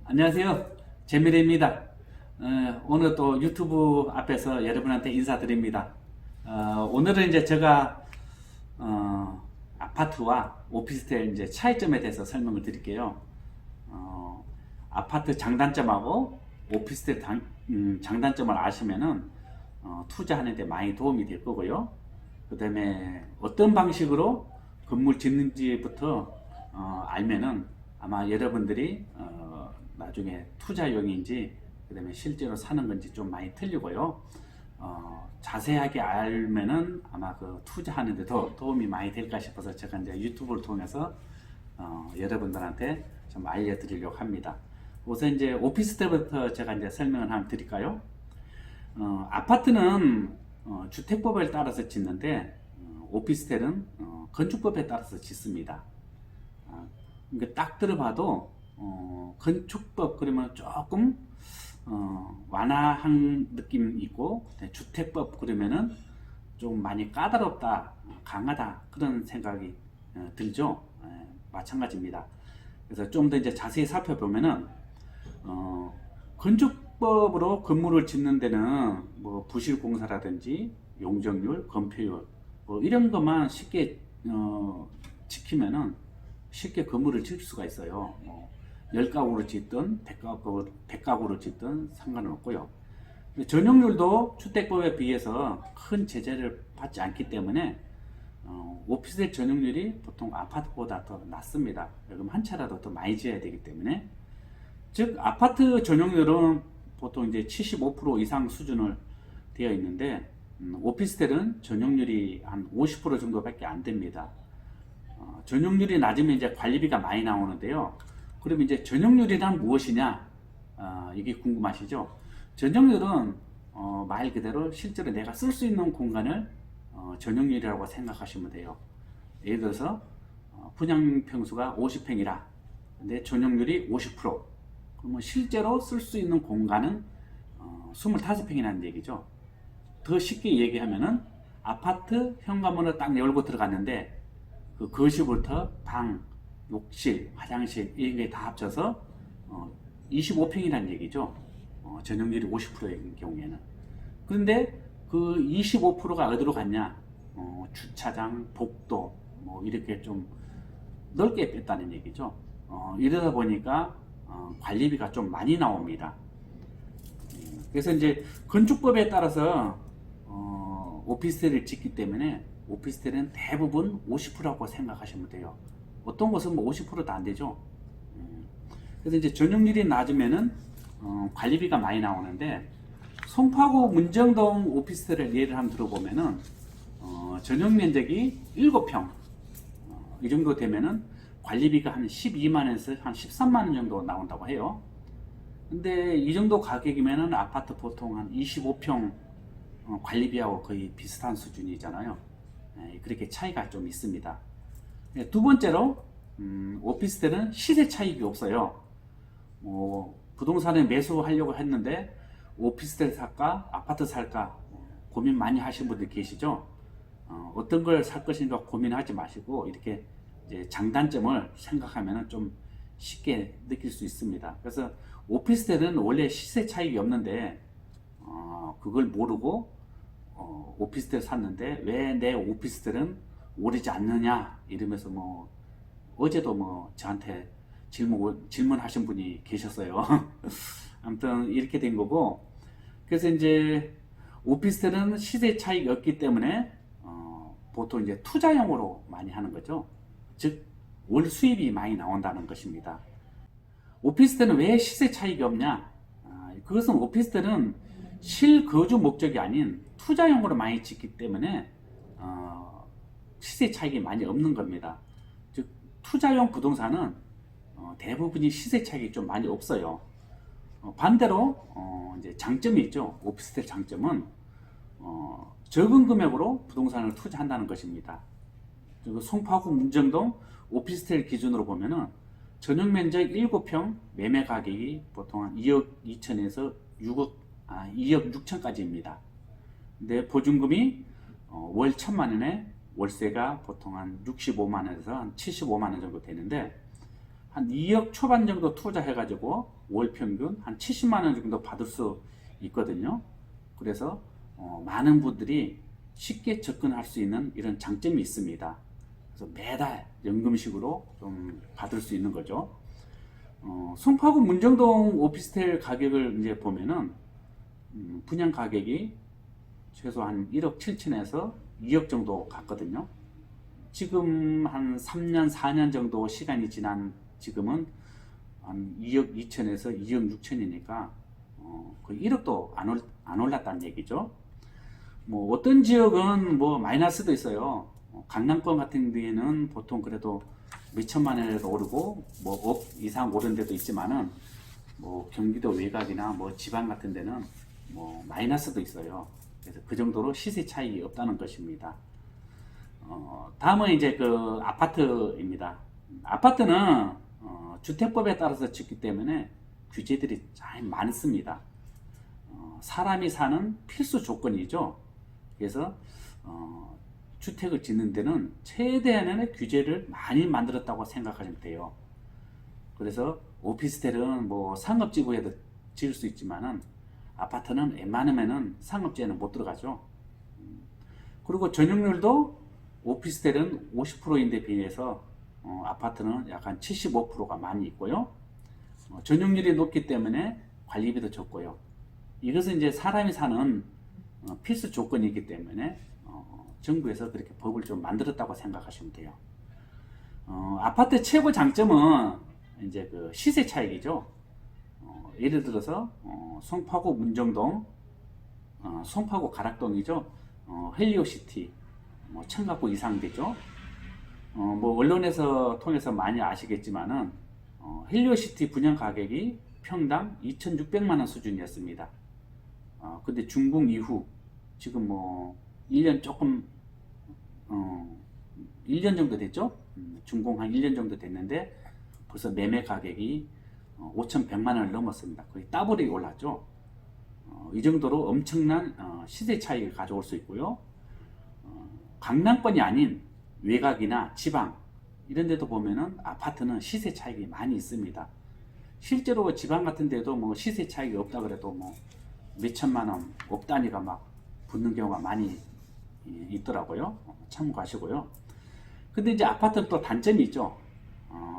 안녕하세요. 재미래입니다. 오늘 또 유튜브 앞에서 여러분한테 인사드립니다. 오늘은 이제 제가 아파트와 오피스텔 이제 차이점에 대해서 설명을 드릴게요. 아파트 장단점하고 오피스텔 장단점을 아시면은 투자하는 데 많이 도움이 될 거고요. 그 다음에 어떤 방식으로 건물 짓는지부터 알면은 아마 여러분들이 나중에 투자용인지 그 다음에 실제로 사는 건지 좀 많이 틀리고요. 자세하게 알면은 아마 그 투자하는 데 더 도움이 많이 될까 싶어서 제가 이제 유튜브를 통해서 여러분들한테 좀 알려드리려고 합니다. 우선 이제 오피스텔부터 제가 이제 설명을 한번 드릴까요? 아파트는 주택법에 따라서 짓는데 오피스텔은 건축법에 따라서 짓습니다. 그러니까 딱 들어봐도 건축법 그러면 조금 완화한 느낌이 있고 주택법 그러면은 좀 많이 까다롭다, 강하다 그런 생각이 들죠. 마찬가지입니다. 그래서 좀 더 이제 자세히 살펴보면은 건축법으로 건물을 짓는 데는 뭐 부실공사라든지 용적률, 건폐율 뭐 이런 것만 쉽게 지키면은 쉽게 건물을 지을 수가 있어요. 10가구로 짓든 100가구로 짓든 상관은 없고요. 전용률도 주택법에 비해서 큰 제재를 받지 않기 때문에 오피스텔 전용률이 보통 아파트보다 더 낮습니다. 그럼 한 채라도 더 많이 지어야 되기 때문에, 즉 아파트 전용률은 보통 이제 75% 이상 수준을 되어 있는데 오피스텔은 전용률이 한 50% 정도밖에 안 됩니다. 전용률이 낮으면 이제 관리비가 많이 나오는데요. 그럼 이제 전용률이란 무엇이냐? 이게 궁금하시죠? 전용률은 말 그대로 실제로 내가 쓸 수 있는 공간을 전용률이라고 생각하시면 돼요. 예를 들어서 분양 평수가 50평이라 근데 전용률이 50%, 그러면 실제로 쓸 수 있는 공간은 25평이라는 얘기죠. 더 쉽게 얘기하면은 아파트 현관문을 딱 열고 들어갔는데 그 거실부터 방, 욕실, 화장실 이런 게 다 합쳐서 25평이라는 얘기죠. 전용률이 50%인 경우에는. 그런데 그 25%가 어디로 갔냐? 주차장, 복도 뭐 이렇게 좀 넓게 뺐다는 얘기죠. 이러다 보니까 관리비가 좀 많이 나옵니다. 그래서 이제 건축법에 따라서 오피스텔을 짓기 때문에 오피스텔은 대부분 50%라고 생각하시면 돼요. 어떤 곳은 뭐 50%도 안 되죠. 그래서 이제 전용률이 낮으면은 관리비가 많이 나오는데, 송파구 문정동 오피스텔을 예를 한번 들어보면은 전용 면적이 7평 이 정도 되면은 관리비가 한 12만원에서 한 13만원 정도 나온다고 해요. 근데 이 정도 가격이면은 아파트 보통 한 25평 관리비하고 거의 비슷한 수준이잖아요. 그렇게 차이가 좀 있습니다. 두 번째로 오피스텔은 시세 차익이 없어요. 부동산에 매수하려고 했는데 오피스텔 살까 아파트 살까 고민 많이 하신 분들 계시죠. 어떤 걸 살 것인가 고민하지 마시고 이렇게 이제 장단점을 생각하면 좀 쉽게 느낄 수 있습니다. 그래서 오피스텔은 원래 시세 차익이 없는데 그걸 모르고 오피스텔 샀는데 왜 내 오피스텔은 오르지 않느냐 이러면서 뭐 어제도 뭐 저한테 질문하신 분이 계셨어요. 아무튼 이렇게 된 거고, 그래서 이제 오피스텔은 시세 차익이 없기 때문에 보통 이제 투자용으로 많이 하는 거죠. 즉 월 수입이 많이 나온다는 것입니다. 오피스텔은 왜 시세 차익이 없냐? 그것은 오피스텔은 실거주 목적이 아닌 투자용으로 많이 짓기 때문에 시세 차익이 많이 없는 겁니다. 즉 투자용 부동산은 대부분이 시세 차익이 좀 많이 없어요. 반대로 이제 장점이 있죠. 오피스텔 장점은 적은 금액으로 부동산을 투자한다는 것입니다. 그리고 송파구 문정동 오피스텔 기준으로 보면은 전용 면적 7평 매매 가격이 보통 한 2억 2천에서 2억 6천까지입니다. 근데 보증금이 월 1,000만 원에 월세가 보통 한 65만 원에서 한 75만 원 정도 되는데 한 2억 초반 정도 투자해가지고 월 평균 한 70만 원 정도 받을 수 있거든요. 그래서 많은 분들이 쉽게 접근할 수 있는 이런 장점이 있습니다. 그래서 매달 연금식으로 좀 받을 수 있는 거죠. 송파구 문정동 오피스텔 가격을 이제 보면은 분양 가격이 최소 한 1억 7천에서 2억 정도 갔거든요. 지금 한 3년, 4년 정도 시간이 지난 지금은 한 2억 2천에서 2억 6천이니까 거의 1억도 안 올랐다는 얘기죠. 뭐 어떤 지역은 뭐 마이너스도 있어요. 강남권 같은 데는 보통 그래도 몇천만 원에도 오르고 뭐 억 이상 오른 데도 있지만은 뭐 경기도 외곽이나 뭐 지방 같은 데는 뭐 마이너스도 있어요. 그래서 그 정도로 시세 차익이 없다는 것입니다. 다음은 이제 그 아파트입니다. 아파트는 주택법에 따라서 짓기 때문에 규제들이 잘 많습니다. 사람이 사는 필수 조건이죠. 그래서 주택을 짓는 데는 최대한의 규제를 많이 만들었다고 생각하시면 돼요. 그래서 오피스텔은 뭐 상업지구에도 지을 수 있지만은 아파트는 웬만하면은 상업지에는 못 들어가죠. 그리고 전용률도 오피스텔은 50%인데 비해서 아파트는 약간 75%가 많이 있고요. 전용률이 높기 때문에 관리비도 적고요. 이것은 이제 사람이 사는 필수 조건이기 때문에 정부에서 그렇게 법을 좀 만들었다고 생각하시면 돼요. 아파트 최고 장점은 이제 그 시세 차익이죠. 예를 들어서 송파구 문정동, 송파구 가락동이죠. 헬리오시티, 뭐 청각구 이상 되죠. 뭐 언론에서 통해서 많이 아시겠지만은 헬리오시티 분양 가격이 평당 2,600만 원 수준이었습니다. 근데 준공 이후 지금 뭐 1년 조금 1년 정도 됐죠. 준공 한 1년 정도 됐는데 벌써 매매 가격이 5,100만 원을 넘었습니다. 거의 더블이 올랐죠. 이 정도로 엄청난 시세 차익을 가져올 수 있고요. 강남권이 아닌 외곽이나 지방 이런 데도 보면은 아파트는 시세 차익이 많이 있습니다. 실제로 지방 같은 데도 뭐 시세 차익이 없다 그래도 뭐 몇천만 원, 억 단위가 막 붙는 경우가 많이 있더라고요. 참고하시고요. 근데 이제 아파트는 또 단점이 있죠.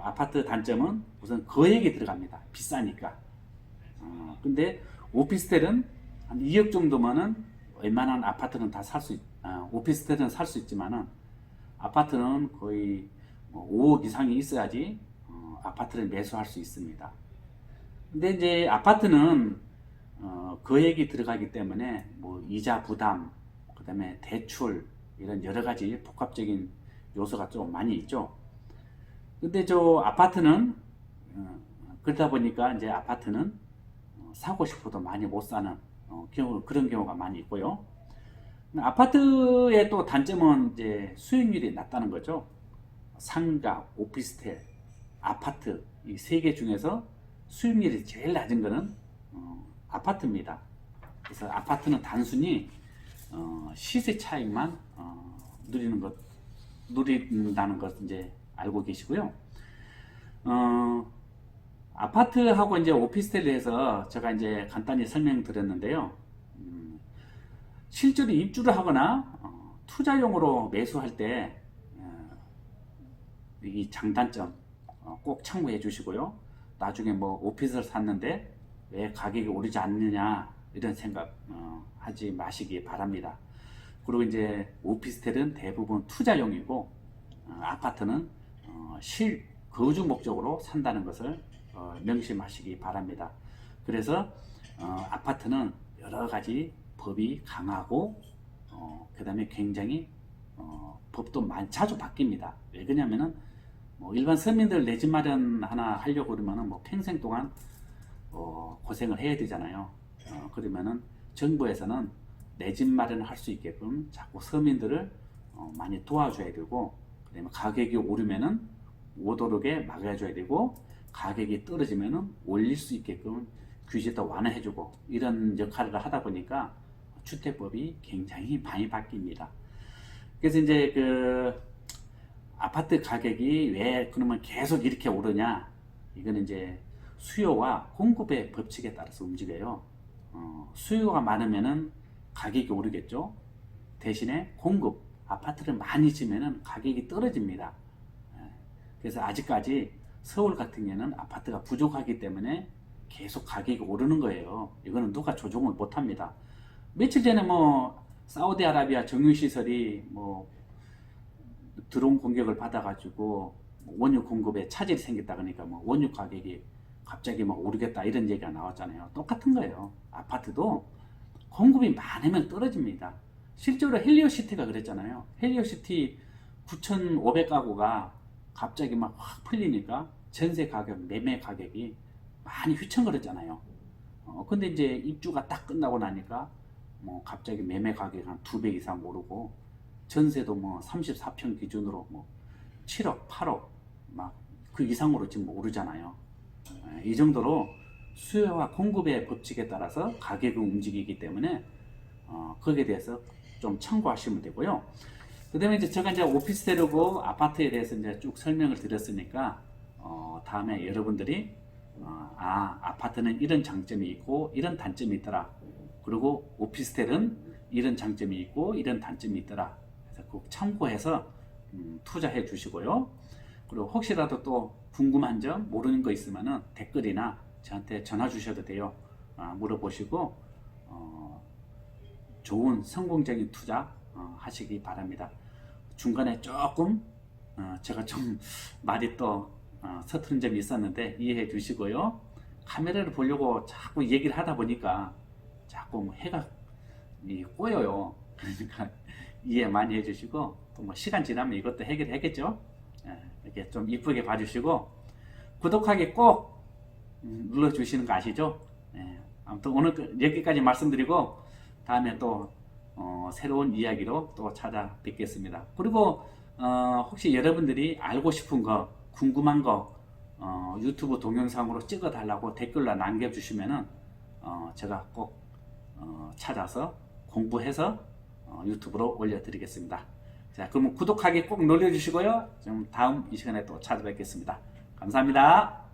아파트 단점은 우선 거액이 들어갑니다. 비싸니까. 근데 오피스텔은 한 2억 정도면은 웬만한 아파트는 다 살 수 오피스텔은 살 수 있지만은 아파트는 거의 뭐 5억 이상이 있어야지 아파트를 매수할 수 있습니다. 근데 이제 아파트는 거액이 들어가기 때문에 뭐 이자 부담, 그다음에 대출 이런 여러 가지 복합적인 요소가 좀 많이 있죠. 근데 저 아파트는 그러다 보니까 이제 아파트는 사고 싶어도 많이 못 사는 그런 경우가 많이 있고요. 아파트의 또 단점은 이제 수익률이 낮다는 거죠. 상가, 오피스텔, 아파트 이 세 개 중에서 수익률이 제일 낮은 거는 아파트입니다. 그래서 아파트는 단순히 시세 차익만 누린다는 것 이제 알고 계시고요. 아파트하고 이제 오피스텔에 해서 제가 이제 간단히 설명드렸는데요. 실제로 입주를 하거나 투자용으로 매수할 때 이 장단점 꼭 참고해 주시고요. 나중에 뭐 오피스를 샀는데 왜 가격이 오르지 않느냐 이런 생각 하지 마시기 바랍니다. 그리고 이제 오피스텔은 대부분 투자용이고 아파트는 실거주 목적으로 산다는 것을 명심하시기 바랍니다. 그래서 아파트는 여러 가지 법이 강하고 그 다음에 굉장히 법도 자주 바뀝니다. 왜 그러냐면은 뭐 일반 서민들 내 집 마련 하나 하려고 그러면은 뭐 평생 동안 고생을 해야 되잖아요. 그러면은 정부에서는 내 집 마련을 할 수 있게끔 자꾸 서민들을 많이 도와줘야 되고, 그다음에 가격이 오르면은 못 오르게 막아줘야 되고, 가격이 떨어지면은 올릴 수 있게끔 규제도 완화해주고, 이런 역할을 하다 보니까 주택법이 굉장히 많이 바뀝니다. 그래서 이제 그 아파트 가격이 왜 그러면 계속 이렇게 오르냐? 이거는 이제 수요와 공급의 법칙에 따라서 움직여요. 수요가 많으면은 가격이 오르겠죠. 대신에 공급, 아파트를 많이 지면은 가격이 떨어집니다. 그래서 아직까지 서울 같은 경우는 아파트가 부족하기 때문에 계속 가격이 오르는 거예요. 이거는 누가 조종을 못 합니다. 며칠 전에 뭐 사우디아라비아 정유시설이 뭐 드론 공격을 받아가지고 원유 공급에 차질이 생겼다 그러니까 뭐 원유 가격이 갑자기 막 오르겠다 이런 얘기가 나왔잖아요. 똑같은 거예요. 아파트도 공급이 많으면 떨어집니다. 실제로 헬리오시티가 그랬잖아요. 헬리오시티 9,500가구가 갑자기 막 확 풀리니까 전세 가격, 매매 가격이 많이 휘청거렸잖아요. 근데 이제 입주가 딱 끝나고 나니까 뭐 갑자기 매매 가격이 한 2배 이상 오르고 전세도 뭐 34평 기준으로 뭐 7억, 8억 막 그 이상으로 지금 오르잖아요. 이 정도로 수요와 공급의 법칙에 따라서 가격이 움직이기 때문에 거기에 대해서 좀 참고하시면 되고요. 그 다음에 이제 제가 이제 오피스텔이고 아파트에 대해서 이제 쭉 설명을 드렸으니까 다음에 여러분들이 아파트는 이런 장점이 있고 이런 단점이 있더라. 그리고 오피스텔은 이런 장점이 있고 이런 단점이 있더라. 그래서 꼭 참고해서 투자해 주시고요. 그리고 혹시라도 또 궁금한 점 모르는 거 있으면은 댓글이나 저한테 전화 주셔도 돼요. 물어보시고 좋은 성공적인 투자 하시기 바랍니다. 중간에 조금 제가 좀 말이 또 서투른 점이 있었는데 이해해 주시고요. 카메라를 보려고 자꾸 얘기를 하다 보니까 자꾸 뭐 해가 꼬여요. 그러니까 이해 많이 해주시고 또 뭐 시간 지나면 이것도 해결하겠죠. 이렇게 좀 이쁘게 봐주시고 구독하기 꼭 눌러주시는 거 아시죠? 아무튼 오늘 여기까지 말씀드리고 다음에 또 새로운 이야기로 또 찾아뵙겠습니다. 그리고 혹시 여러분들이 알고 싶은 거, 궁금한 거 유튜브 동영상으로 찍어 달라고 댓글로 남겨주시면은 제가 꼭 찾아서 공부해서 유튜브로 올려드리겠습니다. 자, 그러면 구독하기 꼭 눌러주시고요. 좀 다음 이 시간에 또 찾아뵙겠습니다. 감사합니다.